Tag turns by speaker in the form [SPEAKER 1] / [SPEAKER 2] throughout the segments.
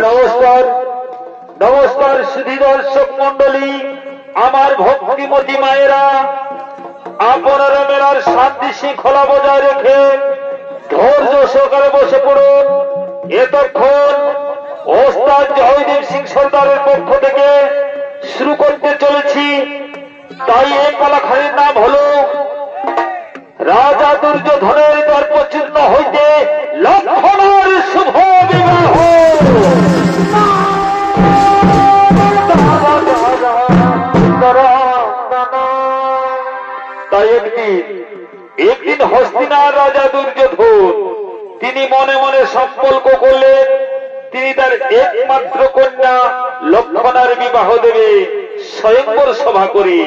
[SPEAKER 1] নমস্কার নমস্কার সুধী দর্শক মন্ডলী, আমার ভক্তিমতী মায়েরা, আপনারা মেলার শান্তি শৃঙ্খলা বজায় রেখে ধৈর্য সহকারে বসে পড়ুন। এতক্ষণ ওস্তাদ জয়দেব সিং সর্দারের পক্ষ থেকে শুরু করতে চলেছি। তাই এই পালাখানির নাম হল রাজা দুর্যোধনের দর্পচিহ্ন হইতে লক্ষণের শুভ বিবাহ। তাই একদিন হস্তিনার রাজা দুর্যোধন তিনি মনে মনে সংকল্প করলেন তিনি তার একমাত্র কন্যা লক্ষণার বিবাহ দেবে স্বয়ংবর সভা করে।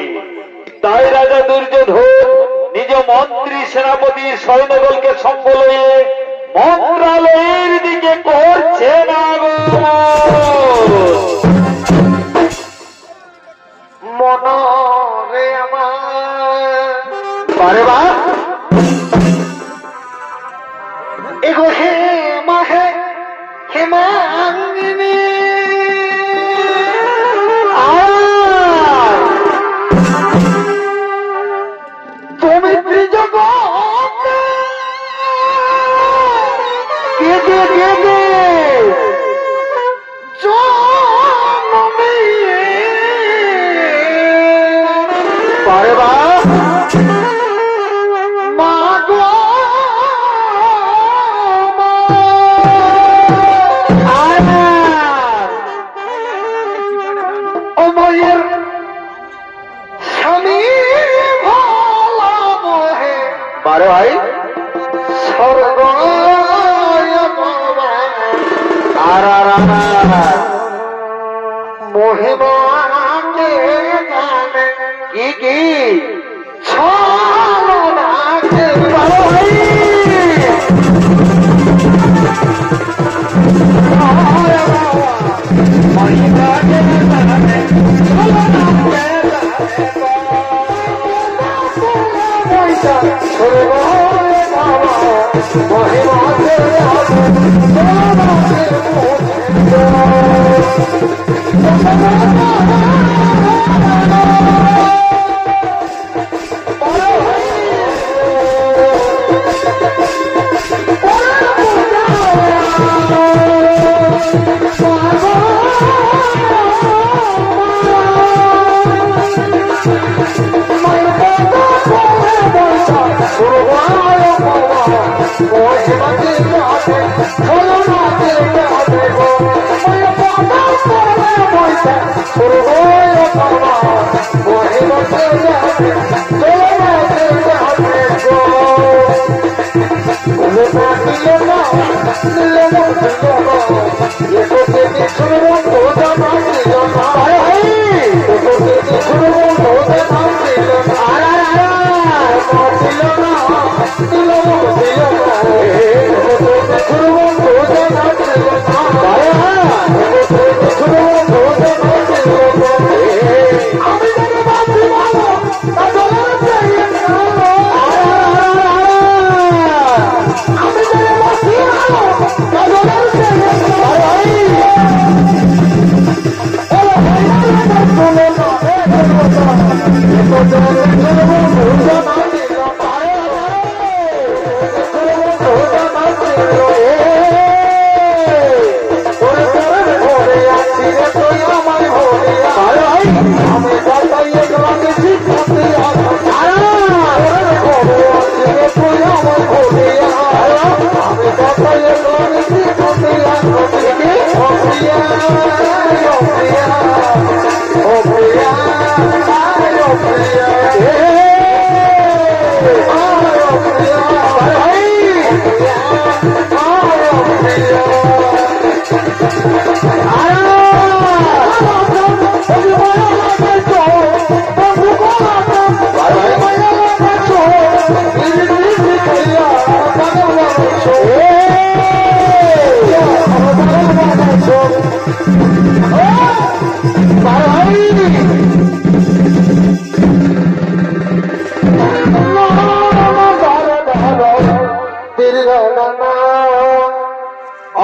[SPEAKER 1] তাই রাজা দুর্যোধন নিজ মন্ত্রী সেনাপতি সৈন্যদলকে সঙ্গ লয়ে মন্ত্রালয়ের দিকে করছেন মনে আমার এগো হে মাহে হেমাঙ্গিনী তুমি ত্রিজগতে কেঁদে কেঁদে জনমে পারে বা ভাই স্বর্গ মহিমা কি কি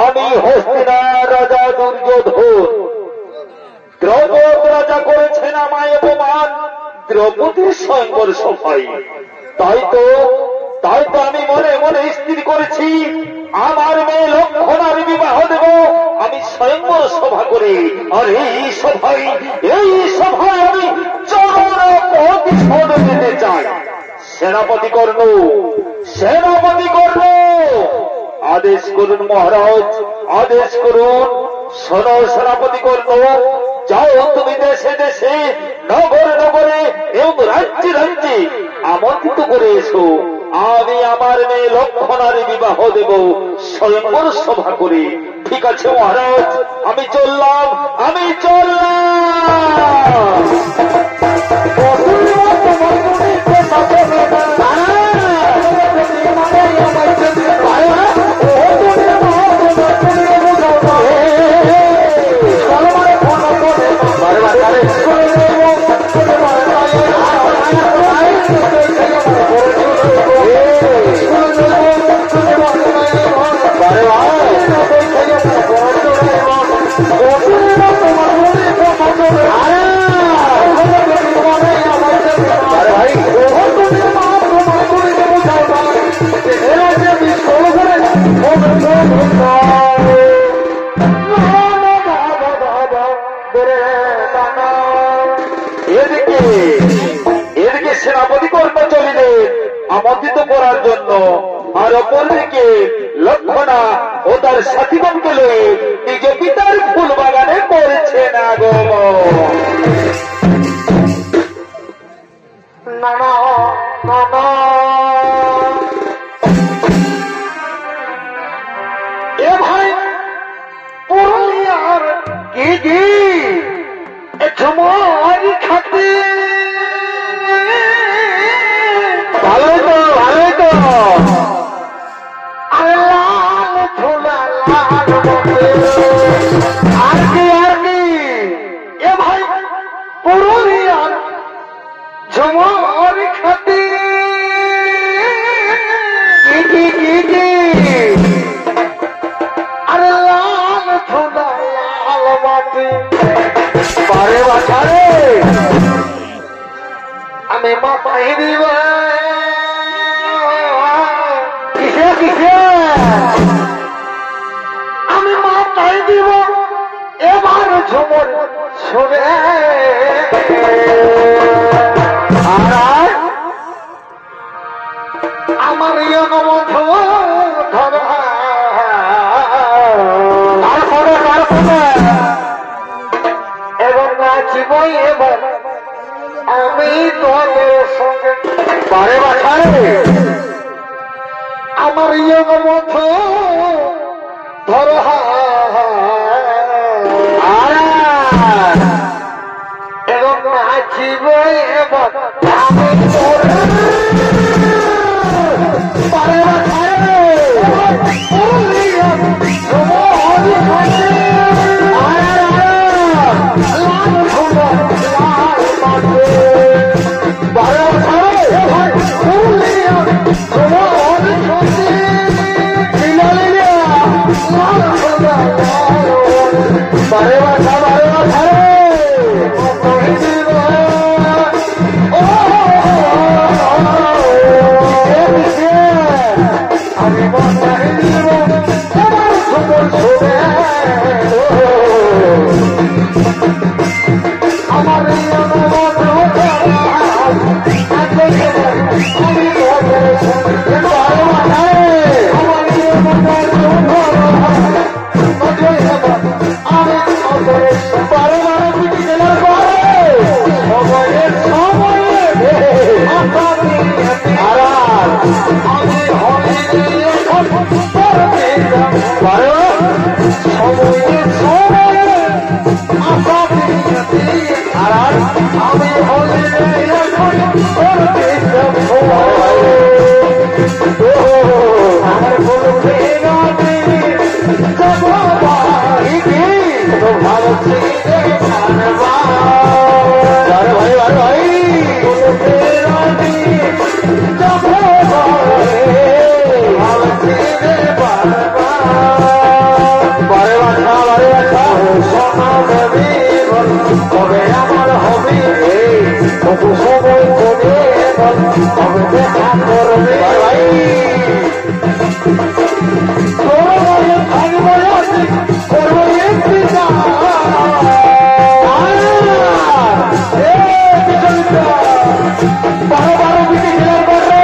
[SPEAKER 1] আমি হস্তিনার রাজা দুর্যোধন জামাই অপমান, দ্রৌপদীর স্বয়ংবর সভাই। তাই তো আমি মনে মনে স্থির করেছি, আমার মেয়ে লক্ষণার বিবাহ দেব আমি স্বয়ংবর সভা করে। আর এই সভায় আমি চরণ প্রতিশোধ নিতে চাই। সেনাপতি কর্ণ আদেশ করুন মহারাজ, আদেশ করুন। শোনো সেনাপতি কর্ণ, যাও তুমি দেশে দেশে, নগরে নগরে এবং রাজ্যে রাজ্যে আমন্ত্রিত করে এসো। আমি আমার মেয়ে লক্ষণার বিবাহ দেব স্বয়ংবর সভা করে। ঠিক আছে মহারাজ, আমি চললাম। এদিকে সেনাপতি কর্ম চলিলেন আমন্ত্রিত করার জন্য, আর অপরদিকে লক্ষণা ও তার সাথীগণকে লয়ে নিজ পিতার ফুল বাগানে করেছেন আগমন।
[SPEAKER 2] এ ভাই পুরুলিয়ার কি ঝুমারি খাতে
[SPEAKER 1] ভালোই তো
[SPEAKER 2] লাল ঝোলা লাল আর কি এ ভাই পুরুলিয়ার ঝুমারি খাতে কি আরে লাল ঝোলা লাল মাটি
[SPEAKER 1] পারে বাছারে
[SPEAKER 2] আমি মাথায় দিব
[SPEAKER 1] কিসে
[SPEAKER 2] আমি মাথায় দিব এবার ঝুমর শুনে আমার মধু ধরা এবং নাচিবই এবার আমি তোদের সঙ্গে
[SPEAKER 1] পারে বাছারে
[SPEAKER 2] আমার মধু ধরা এবং নাচিবই এবার আমি তোদের পারে বাছারে I'm করবো একটি বারো বারো বিটি খেলার পরে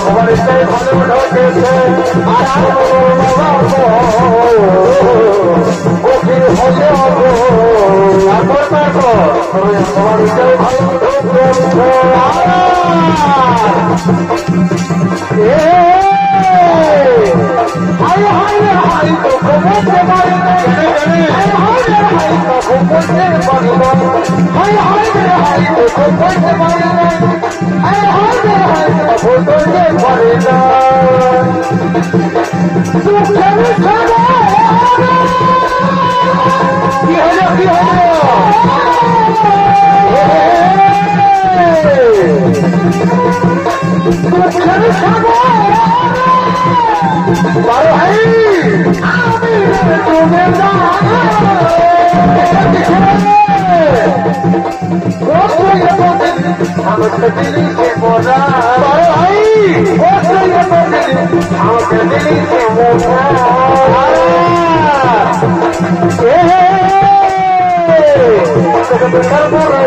[SPEAKER 2] আমার এটাই ভালো ঢোকেছে গভীর হলে আমার এটাই ভালো ঢোকেছে হাই হাই হাই তো বলতে পারি হাই হাই হাই তো বলতে পারি হাই হাই হাই তো বলতে পারি হাই হাই হাই তো বলতে পারি না কি হলো কি হলো বারো ভাই আমি তুমি আমাকে দিলি সে মোরা বারো ভাই আমাকে দিলি সে মোরা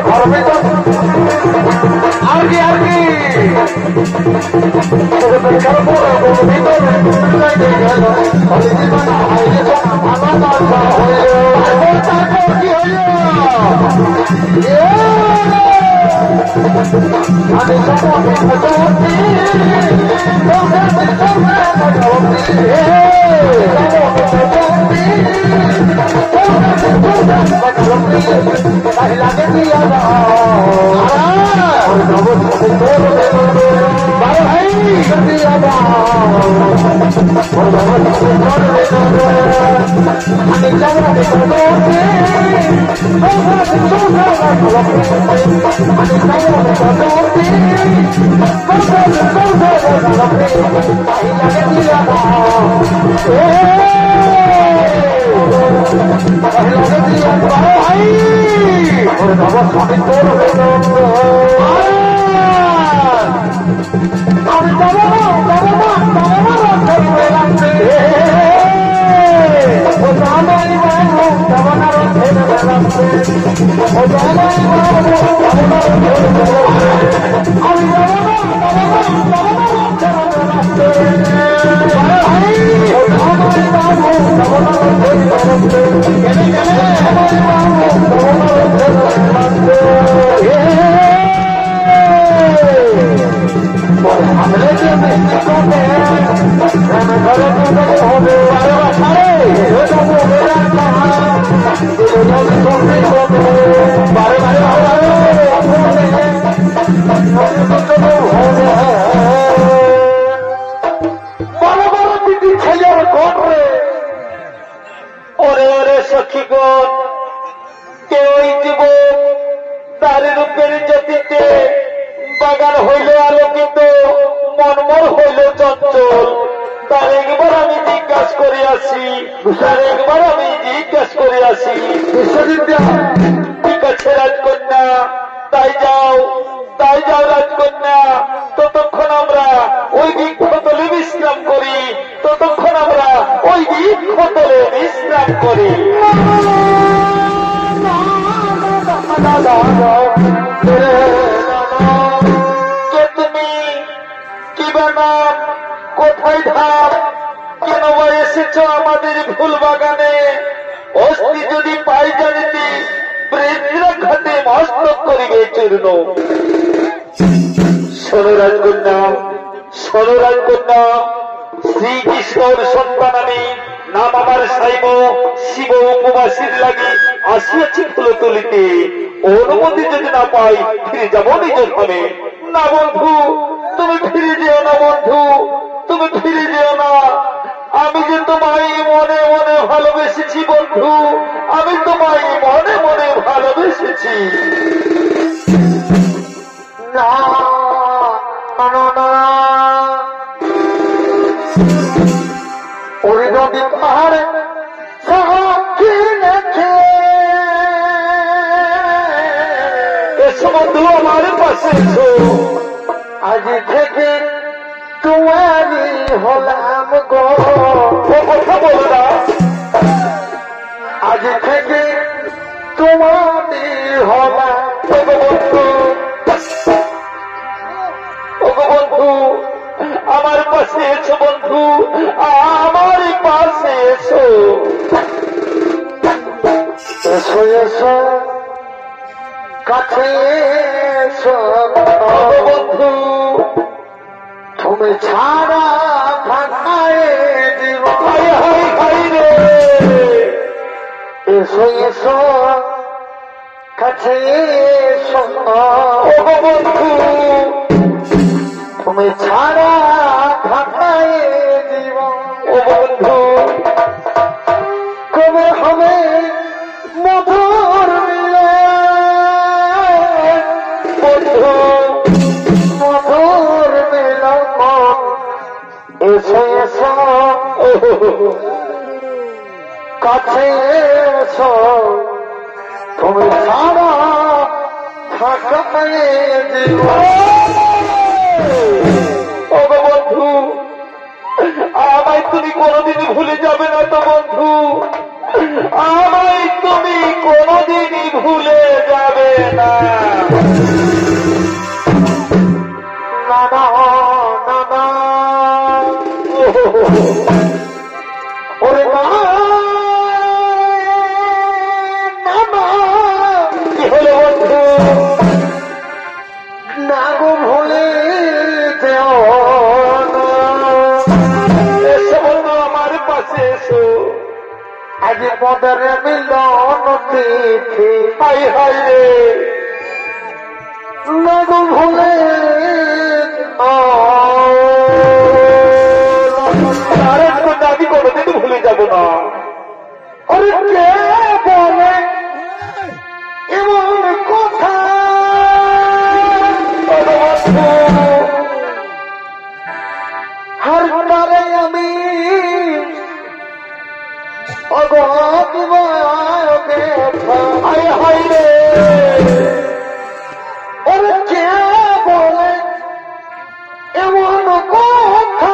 [SPEAKER 2] ঘর ভিতর আর কি লাগে দিয়া বাগান হইল আলোকিত মনমর হইল চঞ্চল তার একবার আমি জিজ্ঞাসা করিয়াছি ঠিক আছে রাজকন্যা তাই যাও রাজকন্যা ততক্ষণ আমরা ওই বৃক্ষতলে বিশ্রাম করি কে তুমি কি বানাম কোথায় ধাম কেন বা এসেছ আমাদের ফুল বাগানে অস্থি যদি পাই জানিতে প্রেমীরা খাতে মস্তক করিবে চূর্ণ শোনো রাজকন্যা শ্রীকৃষ্ণর সন্তান আমি নাম আমার সাইব শিব উপবাসীর লাগি আসিয়াছি ফুল তুলিতে অনুমতি যদি না পাই ফিরে যাব নিজ ধামে না বন্ধু তুমি ফিরে যেও না আমি যে তোমায় মনে মনে ভালোবেসেছি বন্ধু আমি তোমায় মনে মনে ভালোবেসেছি না ওই নদী পাহাড়ে এসো বন্ধু আমার পাশে এসো আজ থেকে তোমারই হলাম গো কথা বলো না আজ থেকে তোমারই হলাম বন্ধু
[SPEAKER 1] আমার পাশে এসো
[SPEAKER 2] এসো এসো কাছে এসো
[SPEAKER 1] বন্ধু
[SPEAKER 2] তুমি ছাড়া ভাঙায় দিব
[SPEAKER 1] হাই হাই হাই রে
[SPEAKER 2] এসো এসো কাছে এসো
[SPEAKER 1] বন্ধু
[SPEAKER 2] তুমি ছাড়া ভাঙায় দিব
[SPEAKER 1] ও বন্ধু
[SPEAKER 2] কবে হবে মধুর মিলন
[SPEAKER 1] বন্ধু
[SPEAKER 2] মধুর মিলন এসো এসো কাছে এসো তুমি ছাড়া থাকায় দিব
[SPEAKER 1] ও বন্ধু আমায় তুমি কোনোদিনই ভুলে যাবে না তো বন্ধু আমায় তুমি কোনোদিনই ভুলে যাবে না
[SPEAKER 2] না না না না ওরে না না না
[SPEAKER 1] কি হলো বন্ধু
[SPEAKER 2] না গো ভুলে যেও না
[SPEAKER 1] এসো বন্ধু আমার পাশে এসো
[SPEAKER 2] আজ মদের মিলন তিথি
[SPEAKER 1] হাই হাই রে
[SPEAKER 2] না গো ভুলে
[SPEAKER 1] নারায়ণ কন্যা আমি কোনোদিন ভুলে যাব না
[SPEAKER 2] ওরে কে বলে এমন কথা হার তারে আমি অগত
[SPEAKER 1] হাই হাই রে
[SPEAKER 2] ওরে কে বলে এমন কথা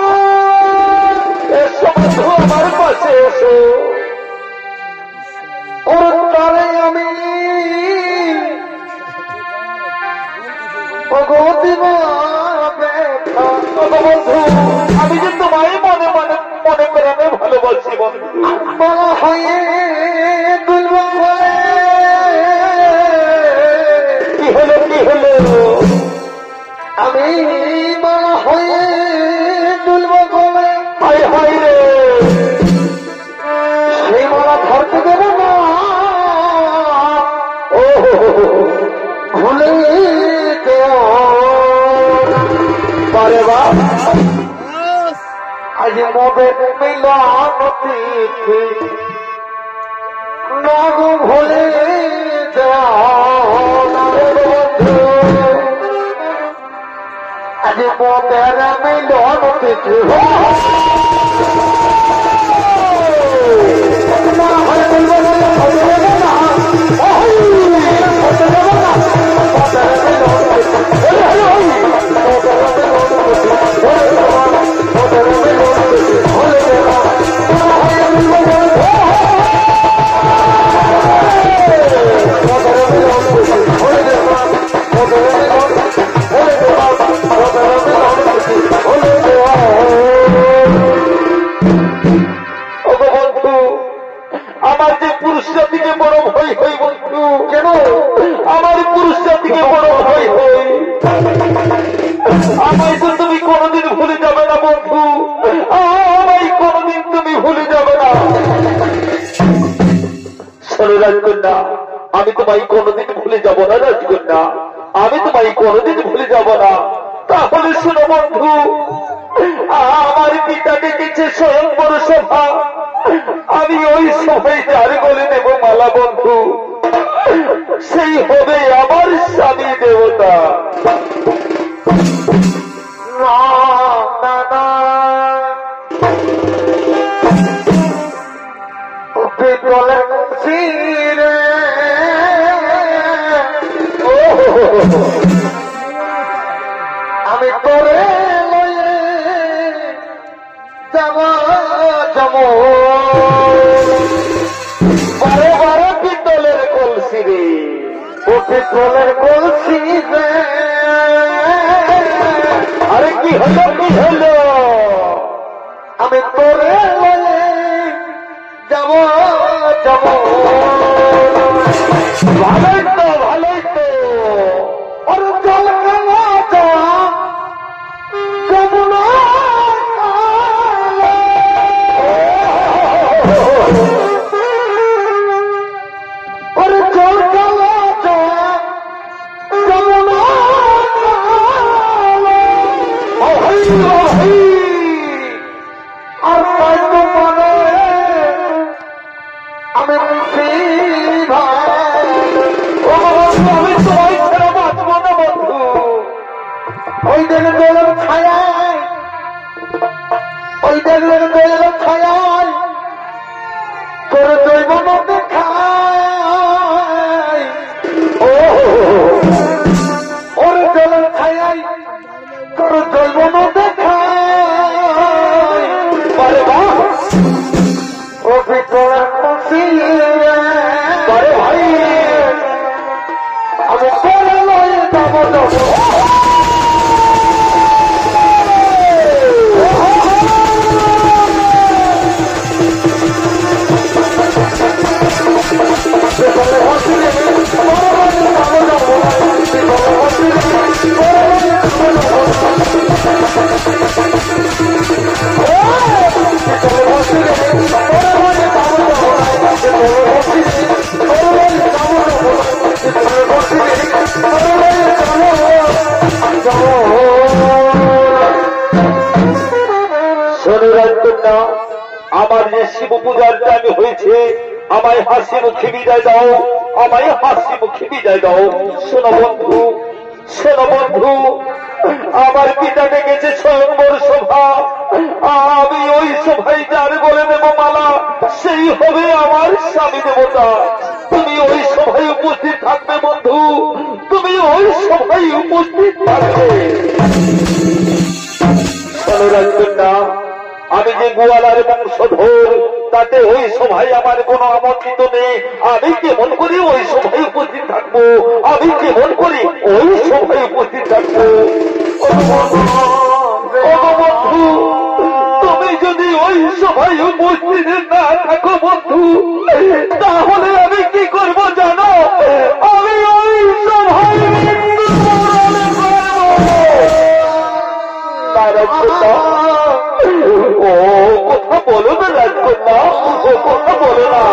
[SPEAKER 1] এসো বন্ধু আমার পাশে এসো
[SPEAKER 2] ওর তারে আমি অগতিব ব্যথা
[SPEAKER 1] বন্ধু আমি যে তোমায় মনে মনে মনে প্রাণে ভালোবাসি বন্ধু
[SPEAKER 2] বলা হয়ে দুলব বলে
[SPEAKER 1] কি হলো কি হলো
[SPEAKER 2] আমি বলা হয়ে দুলব বলে
[SPEAKER 1] হাই হাই রে
[SPEAKER 2] সেই মালা ধরতে দেব না
[SPEAKER 1] ও
[SPEAKER 2] ভুলে দেও
[SPEAKER 1] পারে বা
[SPEAKER 2] আজ মদের মিলন তিথি না গো ভুলে যাও না বন্ধু আজ মদের মিলন তিথি না হয় বলবো না হতে দেবো না হতে দেবো না মদের মিলন
[SPEAKER 1] আমার যে পুরুষ জাতিকে বড় ভয় হই বন্ধু
[SPEAKER 2] কেন
[SPEAKER 1] আমার পুরুষ জাতিকে বড় ভয় হই আমায় তো তুমি কোনোদিন ভুলে যাবে না বন্ধু আমায় কোনোদিন তুমি ভুলে যাবে না শোনো রাজকন্যা আমি তোমায় কোনোদিন ভুলে যাব না রাজকন্যা আমি তোমায় কোনোদিন ভুলে যাব না তাহলে শোনো বন্ধু আমার পিতা ডেকেছে স্বয়ংবর সভা আমি ওই সভায় যার গলে নেব মালা বন্ধু সেই হবে আমার স্বামী দেবতা
[SPEAKER 2] না না না পিতলের চিরে আমি তোরে লয়ে যাব যাব
[SPEAKER 1] বারে বারে পিতলের কলসি রে
[SPEAKER 2] ও পিতলের কলসি রে
[SPEAKER 1] আরে কি হলো কি হলো
[SPEAKER 2] আমি তোরে যাব যাব ভালোই তো আর জল কালা যমুনা আরে জল কালা যমুনা আর তাই তো মানে আমি আমি তোমায় ছেড়ে বাঁচবো না বন্ধু। ওই দেখে দোলের ছায়ায় তোর জৈব নদী খায় ওর জলের ছায়ায় তোর জৈব নদী খায় ও ভিতরে খুশি ভাই আমি তোরে লয়ে যাবো আমার যে শিব পূজার টাইম হয়েছে আমায় হাসি মুখে বিদায় দাও শোনো বন্ধু আমার পিতা ডেকেছে স্বয়ংবর সভা আমি ওই সভায় যার বলে দেব মালা সেই হবে আমার স্বামী দেবতা তুমি ওই সভায় উপস্থিত থাকবে বন্ধু শোনো রাখবেন না আমি যে গোয়ালার বংশধর তাতে ওই সভায় আমার কোনো আমন্ত্রিত নেই আমি কেমন করে ওই সভায় উপস্থিত থাকবো বন্ধু তুমি যদি ওই সভায় উপস্থিত না থাকো বন্ধু তাহলে আমি কি করবো জানো আমি ওই সভায় ও কথা বলো না রাজকন্যা কথা বলো না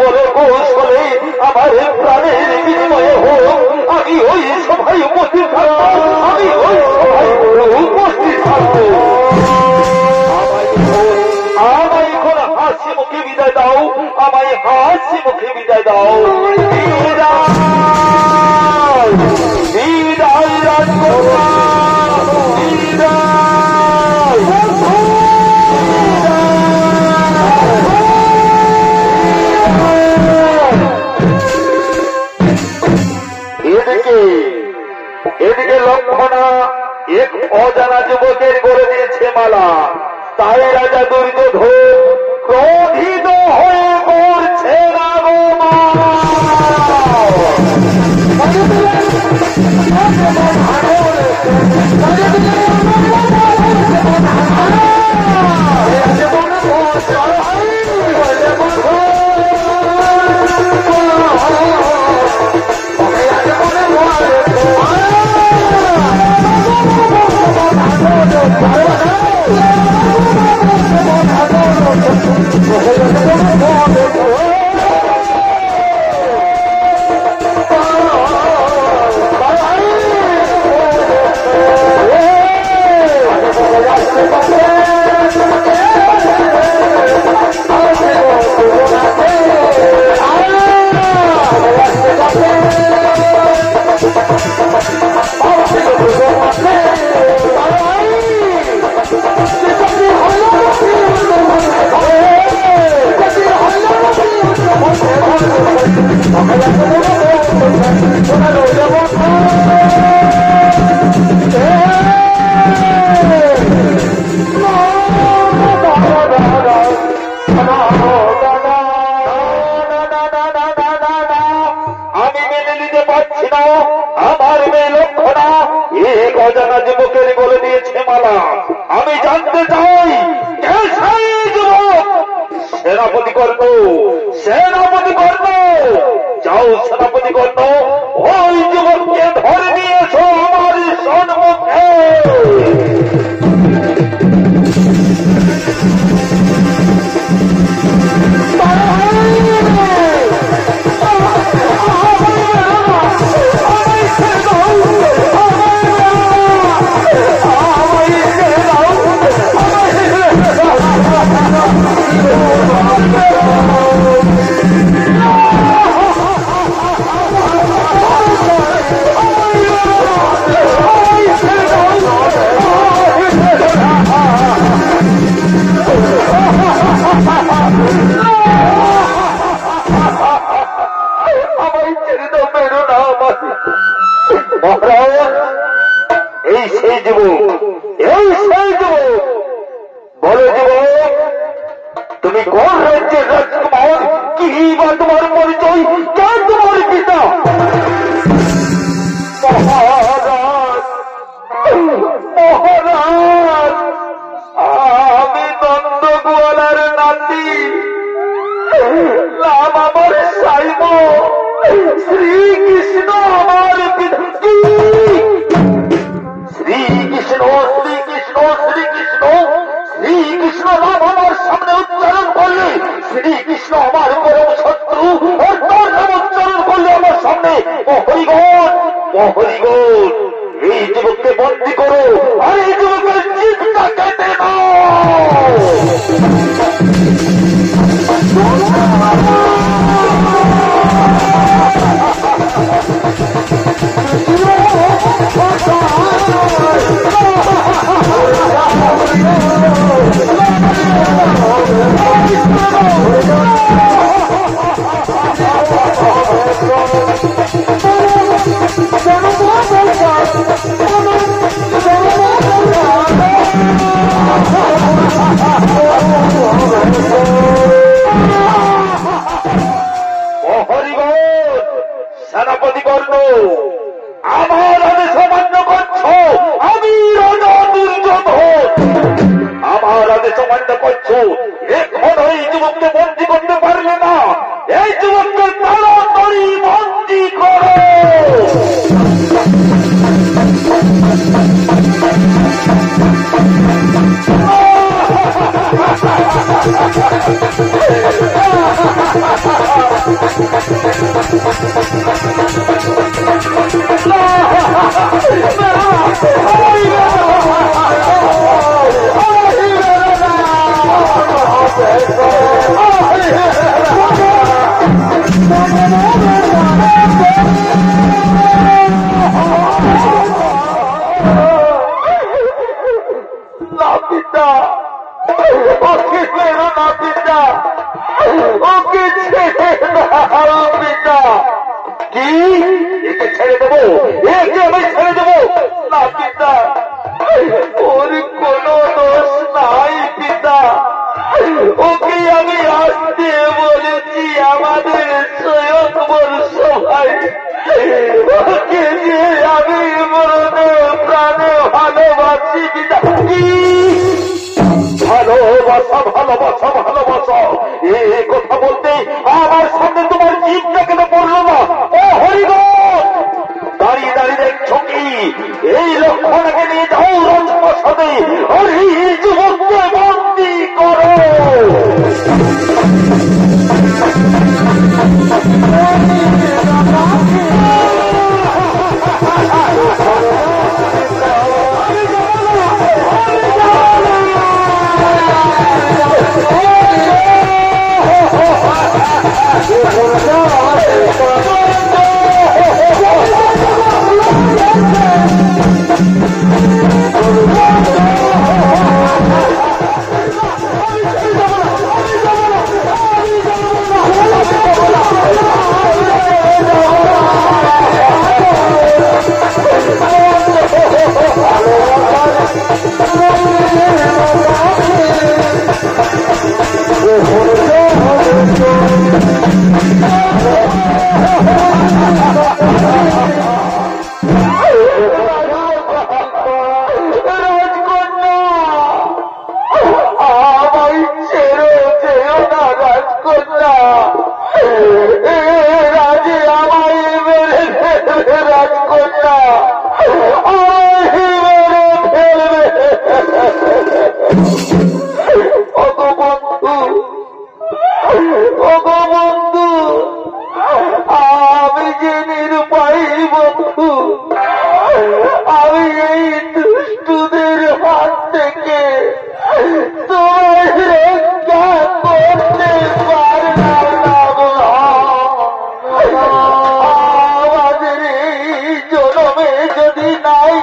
[SPEAKER 2] বলে কৌশলে আমার প্রাণের বিনিময়ে হোক আমি ওই সভায় উপস্থিত থাকবো আমায় এখন হাসি মুখে বিদায় দাও বিদায় রাজকন্যা এদিকে লক্ষণা এক অজানা যুবকের গড়ে দিয়েছে মালা তাই রাজা দুর্যোধন ক্রোধিত হয়ে করছে না গো
[SPEAKER 1] মালা। আমি জানতে চাই কে সেই যুবক? সেনাপতি কর্ণ, সেনাপতি কর্ণ, যাও সেনাপতি কর্ণ, ওই যুবককে ধরে নিয়েছো আমার সম্মুখে। এই সেই যুবক, এই সেই যুবক। বলো যুবক, তুমি কোন রাজ্যের রাজকুমার? কি বা তোমার পরিচয়? কে তোমার পিতা? মহারাজ, মহারাজ, আমি নন্দগোয়ালার নাতি, নাম আমার সাইব, শ্রীকৃষ্ণ আমার পিতা। শ্রীকৃষ্ণ, শ্রীকৃষ্ণ, শ্রীকৃষ্ণ, শ্রীকৃষ্ণ নাম আমার সামনে উচ্চারণ করলে শ্রীকৃষ্ণ আমার পরম শত্রু, আর তার নাম উচ্চারণ করলে আমার সামনে হরিগণ, হরিগণ। এই যুবককে বন্দী করো, আর এই যুবকের জিভটা কেটে দাও। সেনাপতি কর্ণ, আমার আদেশ অমান্য করছো? আমি রাজা দুর্যোধন, আমার আদেশ অমান্য করছো? এখন এই যুবককে বন্দী করতে পারলে না, এই যুবককে তাড়াতাড়ি বন্দী করো। না পিতা, ওকে মেরো না পিতা, ওকে ছেড়ে দাও পিতা। কি? একে ছেড়ে দেবো? একে আমি ছেড়ে দেবো না পিতা, ওর কোনো দোষ নাই পিতা। ওকে আমি আসতে বলেছি আমাদের স্বয়ংবর সভায়, ওকে যে আমি মরণে প্রাণে ভালোবাসি পিতা। কি? ভালোবাসা, ভালোবাসা, ভালোবাসা, এই কথা বলতে আমার সামনে তোমার জিভটা কেন পড়লো না? ও হরিগণ, দাঁড়িয়ে দাঁড়িয়ে দেখছো কি? এই লক্ষণকে নিয়ে যাও রাজপ্রাসাদে, আর এই যুবককে বন্দী করো। রাজকন্যা থেকে তোমার রক্ষা করতে পারলাম না গো। আমাদের এই জনমে যদি নাই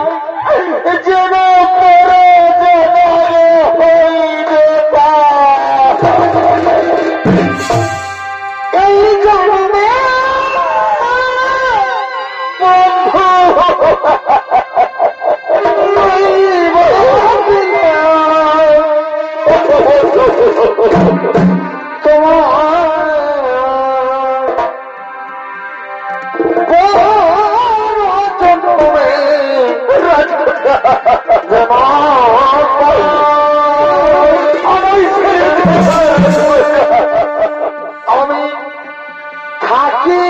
[SPEAKER 1] যেন পরে জনমে হইবে এই জনমে আমি থাকি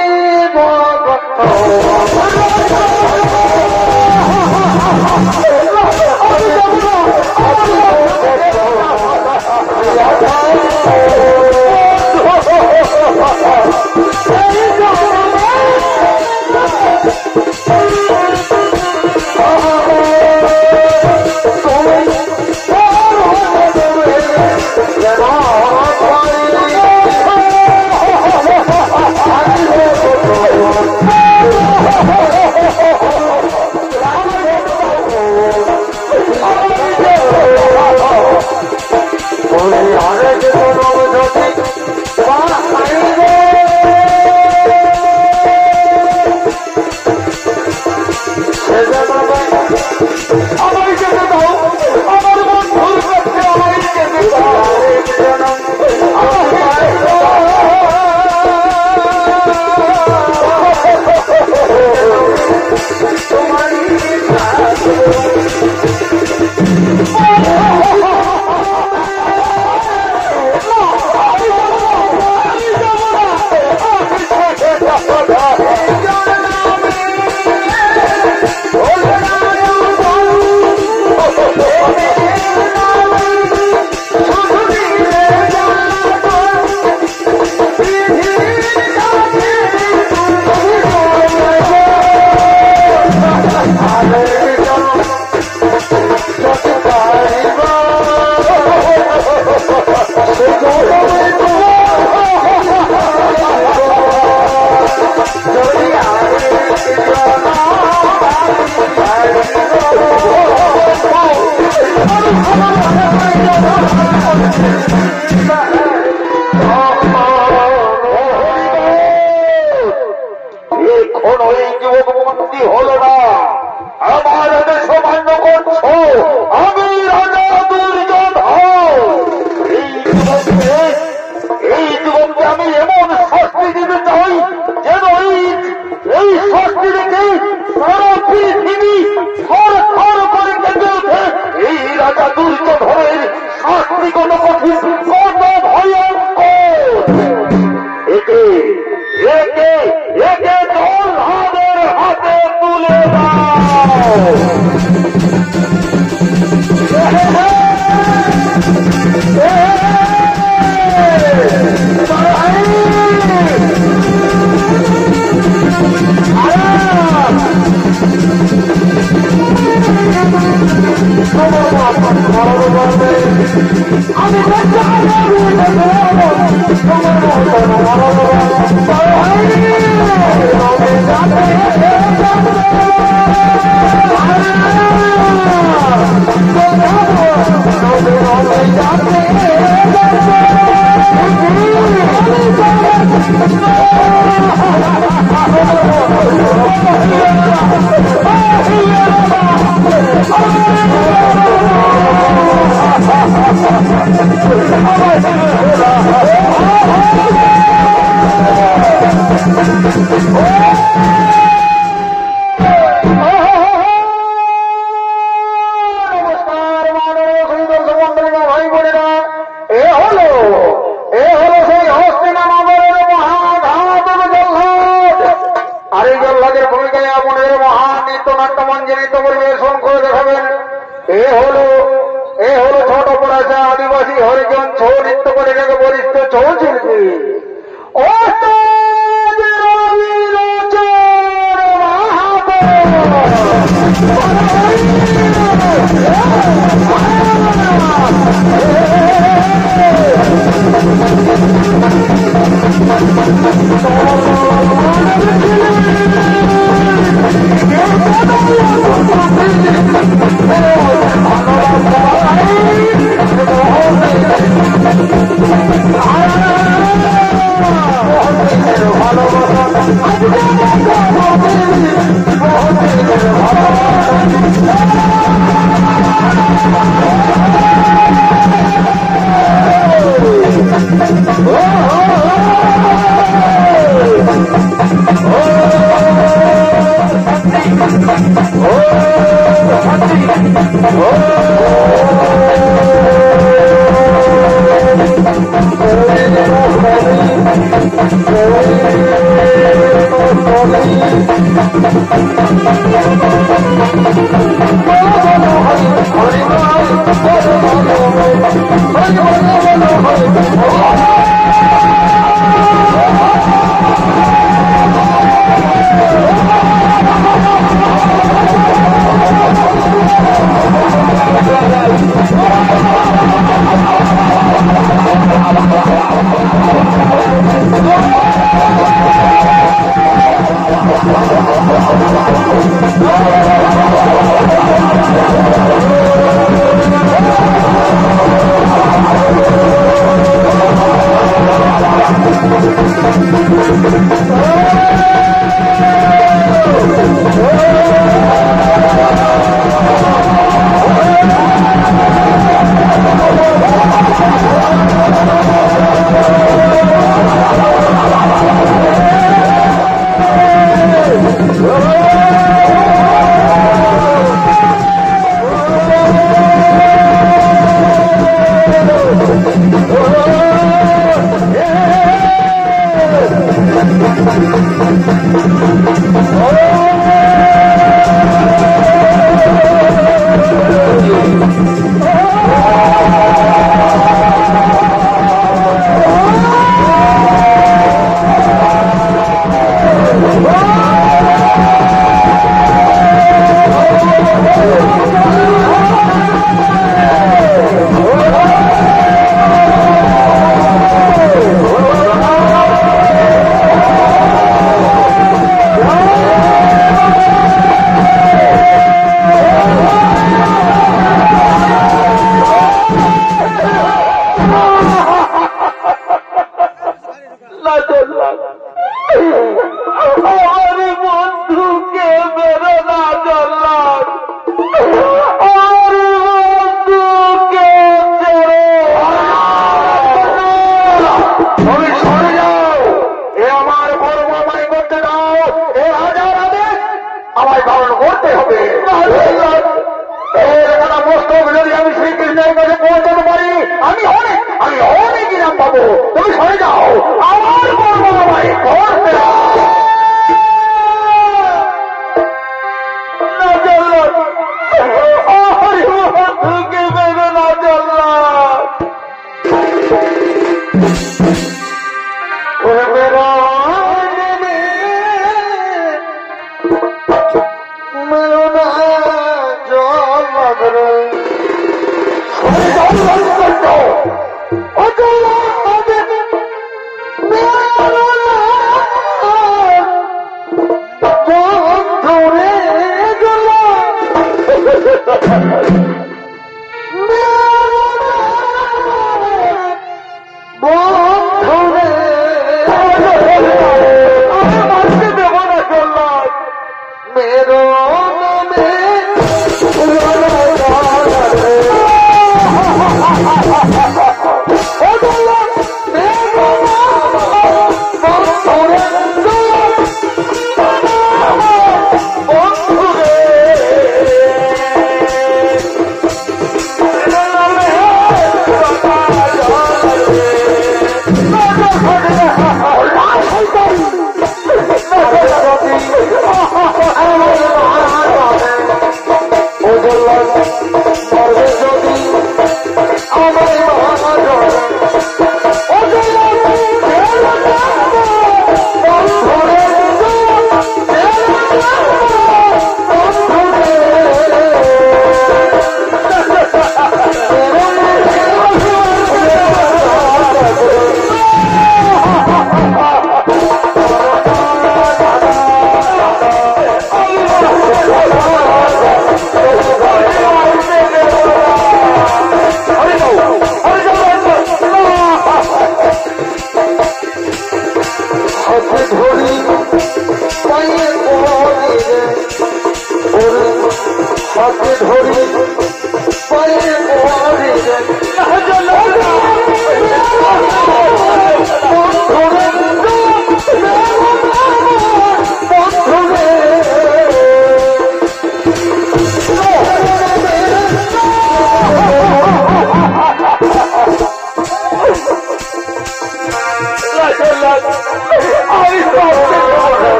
[SPEAKER 2] Oh,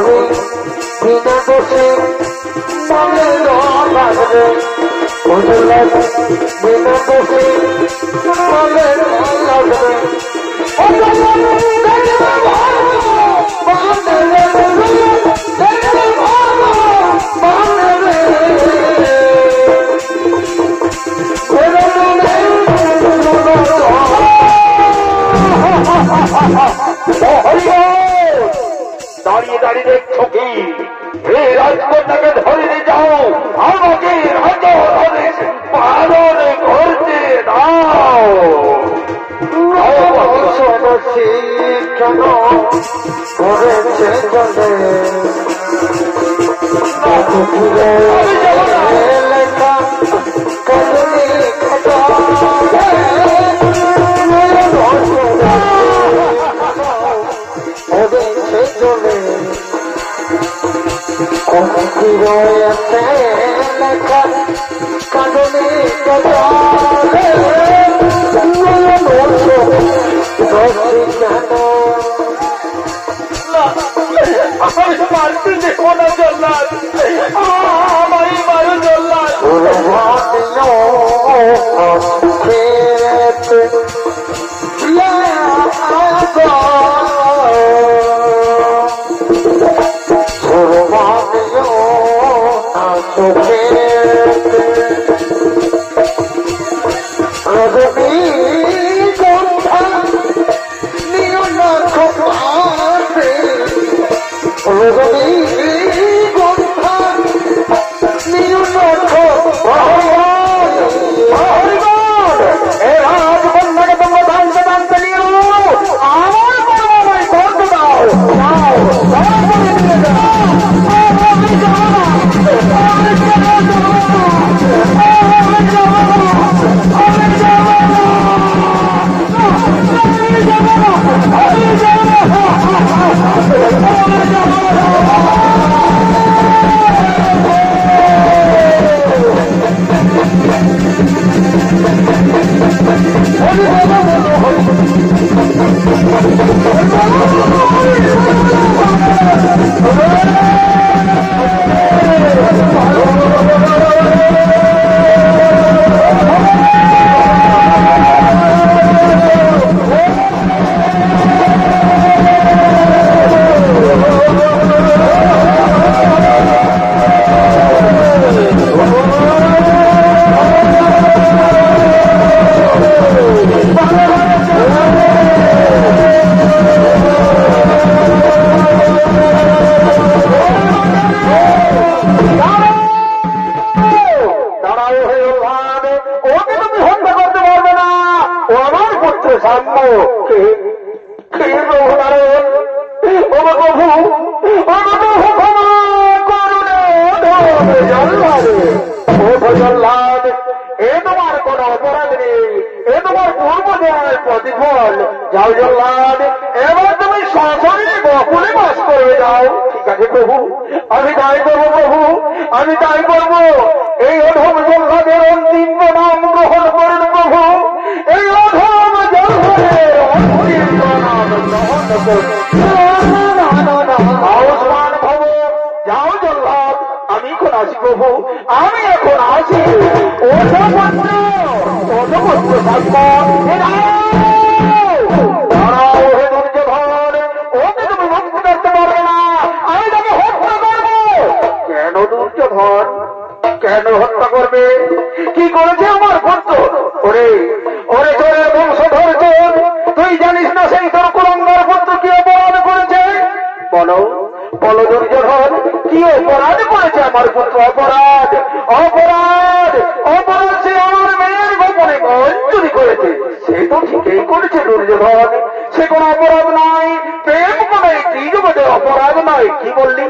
[SPEAKER 1] আমি বিনা দোষে মনে লাগবে বুঝলাম বিনা দোষে মনে লাগবে দাঁড়িয়ে দাঁড়িয়ে দেখছো কি এই রাজকন্যাকে ধরে নিয়ে যাও আমাকে রাজা পালন করতে দাও কেন করেছে জলে লেখা কদলি খাতা চলে কমতি রয়েছে লেখা কাঁদনি আমি মারতে দেখো না জল্লাদ আমারই মারু জল্লাদ যাও জল্লাদ এবার তুমি সশরীরে বকুলে বাস করে যাও ঠিক আছে প্রভু আমি তাই করবো প্রভু আমি তাই করবো এই অধম জল্লাদের অন্তিম প্রণাম গ্রহণ করেন প্রভু এই অধম জল্লাদের অন্তিম প্রণাম গ্রহণ করুন যাও জল্লাদ আমি এখন আসি প্রভু আমি এখন আসি অধমপুত্র কেন হত্যা করবে কি করেছে আমার পুত্র ওরে ওরে তোর বংশধর তোর তুই জানিস না সেই তোর কুলঙ্গার পুত্র কি অপরাধ করেছে বলো বলো দুর্যোধন কি অপরাধ করেছে আমার পুত্র অপরাধ অপরাধ অপরাধ সে আমার মেয়ের গোপনে চুরি করেছে সে তো ঠিকই করেছে দুর্যোধন সে কোন অপরাধ নাই প্রেম করে কি জগতে অপরাধ নয় কি বললি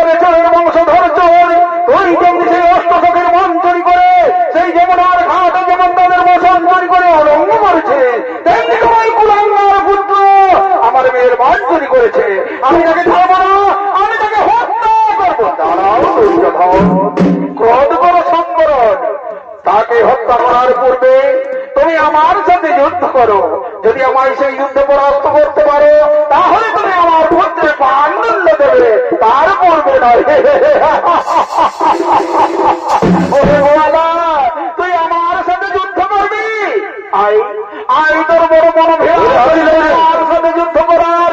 [SPEAKER 1] ওরে চোরের বংশধর চোর তুই যেমনি সেই অষ্টশখের মন চুরি করে সেই যমুনার ঘাট যেমন তাদের বসন চুরি করে অলঙ্গ করেছে তেমনি তোমার কুলাঙ্গার পুত্র আমার মেয়ের মান চুরি করেছে আমি তাকে ছাড়বো না আমি তাকে হত্যা করবো দাঁড়াও দুর্যোধন ক্রোধ করো সংবরণ তাকে হত্যা করার পূর্বে তুমি আমার সাথে যুদ্ধ করো যদি আমায় সেই যুদ্ধে পরাস্ত করতে পারো তাহলে তুমি আমার পুত্রের প্রাণ
[SPEAKER 2] করবে না। ওরে গোয়ালা, তুই আমার সাথে যুদ্ধ করবি? আই আই তোর বড় বড় ভেড়া আমার সাথে যুদ্ধ করার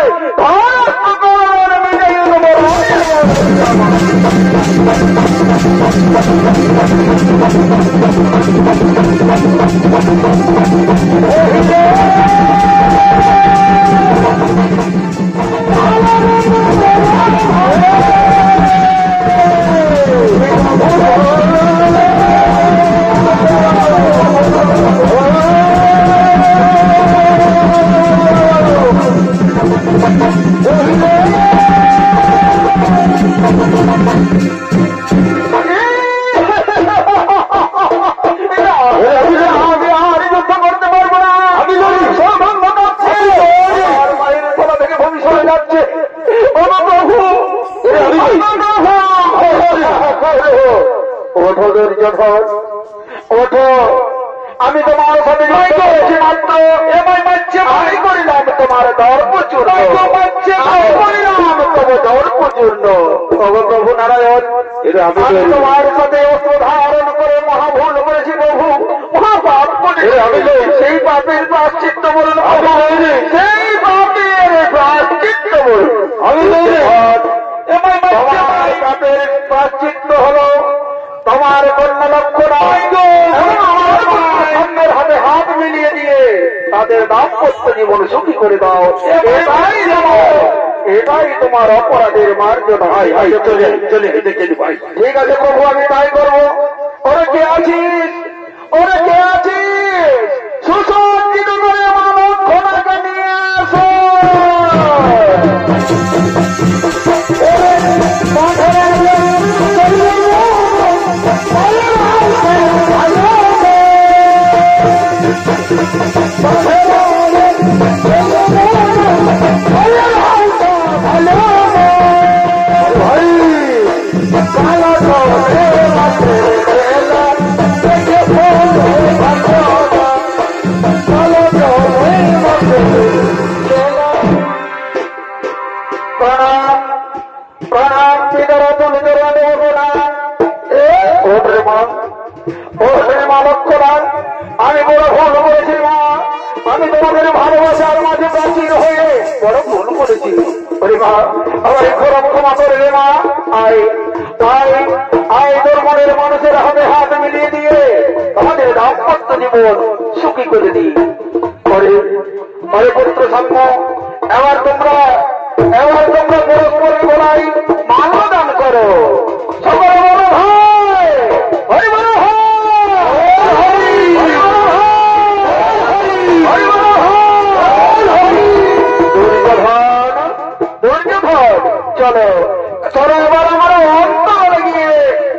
[SPEAKER 2] ওঠো। আমি তোমার সাথে করেছি মাত্র এবার মারছে ভাই করিলাম তোমার দর্পচূর্ণ তবে দর্পচূর্ণ। প্রভু নারায়ণ, আমি তোমার সাথে অস্ত্র ধারণ করে মহাভুল করেছি প্রভু, মহাপাপ করেছি। সেই পাপের প্রায়শ্চিত্ত বলুন, সেই পাপের প্রায়শ্চিত্ত বলুন। আমি পাপের প্রায়শ্চিত্ত হলো তোমার কন্যা লক্ষ্য অন্যের হাতে হাত মিলিয়ে দিয়ে তাদের দাম্পত্য জীবন সুখী করে দাও। এটাই তোমার অপরাধের মার্জনা। ঠিক আছে প্রভু, আমি তাই করবো। ওরে কে আছিস? ওরে কে আছিস? সুসজ্জিত করে মানব ঘোড়াকে নিয়ে আসো। আমি বড় ভুল করেছি মা, আমি তোমাদের ভালোবাসার মাঝে প্রাচীর হয়ে বড় ভুল করেছি। মা আমার ক্ষমা করে রে মা। আয় আয় আয় তোর মনের মানুষের হাতে হাত মিলিয়ে দিয়ে আমাদের দাম্পত্য জীবন সুখী করে দিই। পুত্র সাম্য, এবার তোমরা পরস্পরের গলায় মালা দান করো। সকল বড় ভাই, হরি বড় চলো চলো, এবার আমার অন্তর গিয়ে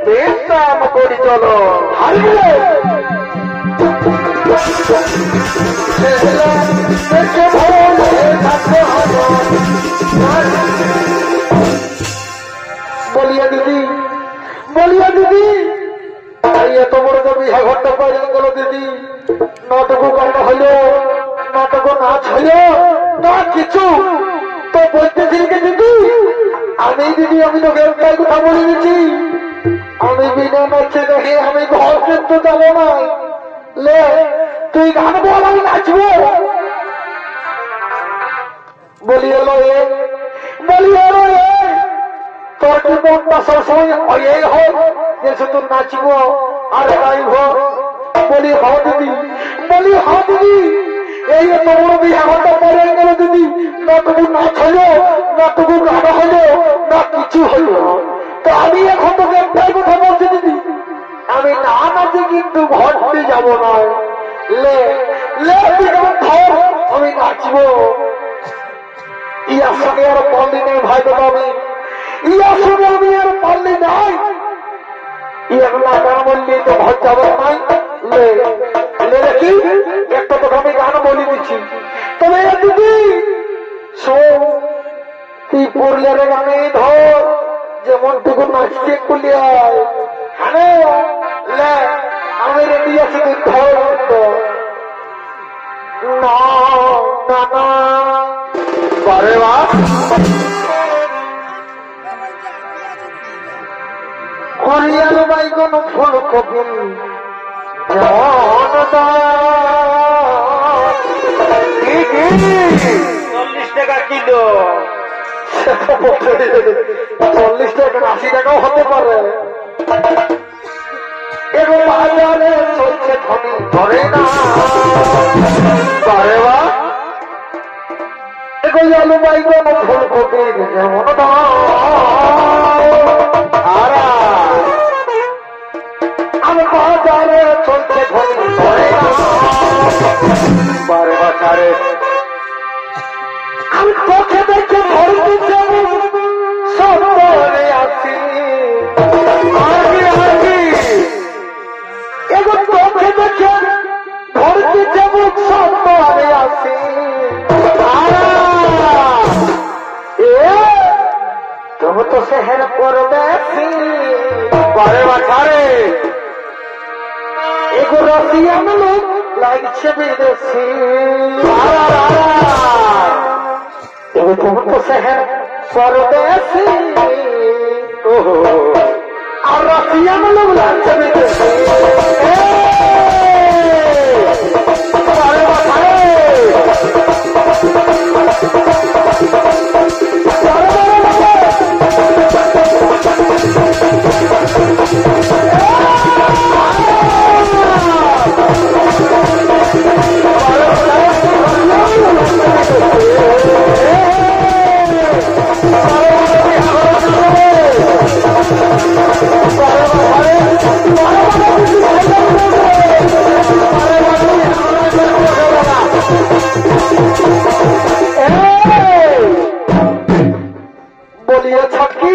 [SPEAKER 2] বিশ্রাম করি। চলো বলিয়া দিদি, বলিয়া দিদি, এত বড় তো বিহা ঘরটা পাইলেন গেল দিদি। নাটক গান হইল, নাটক নাচ হইল না কিছু তো বলতেছিল কে দিদি? আমি দিদি, আমি তো গ্রেপ্তার কথা বলে দিচ্ছি। আমি বিনা নাচে দেখে আমি ঘর কিন্তু যাবো না। লে তুই গান বল, আমি নাচবো। বলি এলো তোর কি মনটা সবসময় এই হোক যে শুধু নাচবো আর গাইব? বলি হ দিদি, বলি হ দিদি, এই তোমার বিয়ে ঘন্টা পরে গেল দিদি। না তবু নাচ হলো, না তবু গান হলো, না কিছু হলো। তো আমি এখন তোকে একটাই কথা বলছি দিদি, আমি না নাচে কিন্তু ঘরতে যাব না। লে লে তুই কেমন ধর, আমি নাচবো। ইয়ার সঙ্গে আর পারলি নেই ভাই বাবা, আমি ইয়ার সঙ্গে আমি আর পারলি নাই। ইয়ার না গান বললি তো ঘর যাবো নাই। লে লে কি একটা কথা আমি গান বলে দিচ্ছি। তবে দিদি শোন, তুই পুরুলিয়ার গানে ধর যেমন টুকু নাচতে কুলিয়ায়। হ্যাঁ আমি রেডি আছি, তুই ধর। না না না বারে বা
[SPEAKER 3] ফুলকপি যেমন
[SPEAKER 1] 40 টাকা কিলো।
[SPEAKER 3] 40 টাকা 80 টাকাও হতে পারে। এবং বাজারে চলছে ধনী ধরে না পারে বা এগুলো আলু বাইগন ফুলকপির যেমন আমি বাজারে চলছে ধনী ধরে না পারে বা তারে আমি চোখে দেখে ধরতে যাব সরে আসি এগো চোখে দেখে ধরতে যাব সরে আসি তবু তো সেহের করবে পরে বাছারে এগো রাশিয়ান লোক লাগছে বিদেশি তবু তো সেহের করবে আর রাশিয়ান লোক লাগছে বিদেশি বলিয়া ছটকি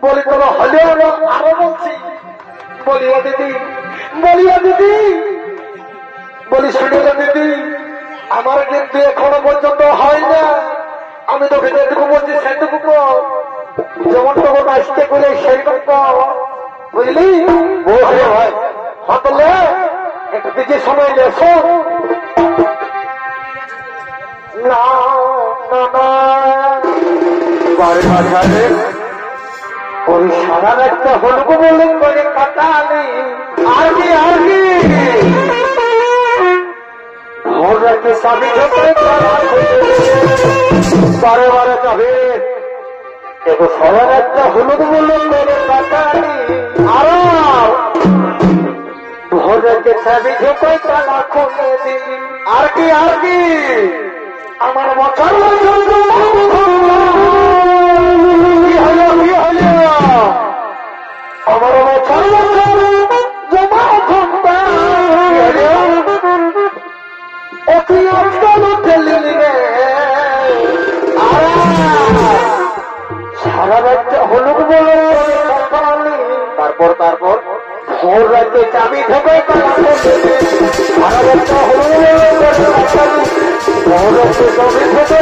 [SPEAKER 3] বলি তোর হলেও না আরো বলছি বলিয়া দিদি বলি শুনিল দিদি আমার কিন্তু এখনো পর্যন্ত হয় না। আমি তোকে যেটুকু বলছি সেটুকু কর, যেমন তখন আসতে গেলে সেইরকম কর, বুঝলি? ভাই হতলে একটু দিকে সময় নে শোন না ওই সারা একটা হলুক বলে করে কাটালি আর কি সাবি বারে বারে যাবে দেখো সবার একটা হলুদ বলে করে কাটালি আরো ভোরকে সাবি ঝোঁকাই তালা খুলে দিলি আর কি আমার বছর আমার বছর জমা ঘন্টা অতি অঞ্চল ঠেলি রে সারা রাজ্য হলুক বলে তারপর ভোর রাজ্যে চাবি ঢোকে সারা রাজ্য হলুক বলে ভোর রাজ্যে চাবি ঢোকে